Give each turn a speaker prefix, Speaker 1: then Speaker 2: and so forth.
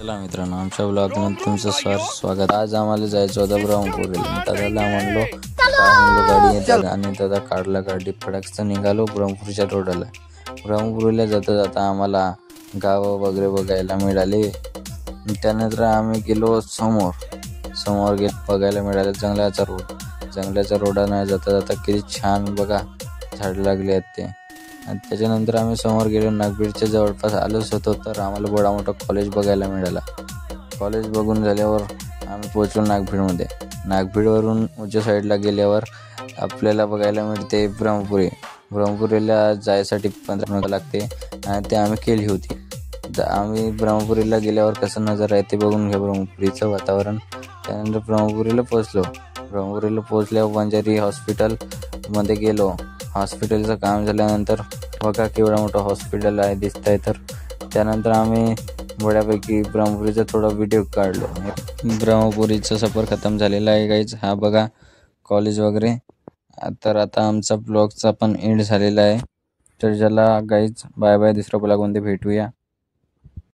Speaker 1: चला मित्रांनो, आमच्या ब्लॉगमध्ये तुमचं स्वागत. आज आम्हाला जायचं होतं ब्रह्मपुरीला. दादाला म्हणलो गाडी येतात आणि दादा काढला गाडी. फटाकचं निघालो ब्रह्मपुरीच्या रोडला. ब्रह्मपुरीला जाता जाता आम्हाला गावं वगैरे बघायला मिळाले. त्यानंतर आम्ही गेलो समोर बघायला मिळालं जंगलाचा रोडाने जाता जाता किती छान बघा झाड लागले आहेत ते. आणि त्याच्यानंतर आम्ही समोर गेलो, नागभीडच्या जवळपास आलोच होतो, तर आम्हाला बडा मोठा कॉलेज बघायला मिळाला. कॉलेज बघून झाल्यावर आम्ही पोहोचलो नागभीडमध्ये. नागभीडवरून उजव्या साईडला गेल्यावर आपल्याला बघायला मिळते ब्रह्मपुरीला जायसाठी 15 मिनिटं लागते आणि ते आम्ही केली होती. आम्ही ब्रह्मपुरीला गेल्यावर कसं नजारा आहे ते बघून घ्या, ब्रह्मपुरीचं वातावरण. त्यानंतर ब्रह्मपुरीला पोहोचल्यावर बंजारी हॉस्पिटलमध्ये गेलो. हॉस्पिटलचं काम झाल्यानंतर बघा केवढा मोठा हॉस्पिटल आहे दिसतंय. तर त्यानंतर आम्ही बऱ्यापैकी ब्रह्मपुरीचा थोडा व्हिडिओ काढलो. ब्रह्मपुरीचा सफर खतम झालेला आहे गाईज. हा बघा कॉलेज वगैरे. तर आता आमचा ब्लॉगचा पण एंड झालेला आहे. तर ज्याला गाईज बाय बाय, दुसऱ्या ब्लॉगमध्ये भेटूया.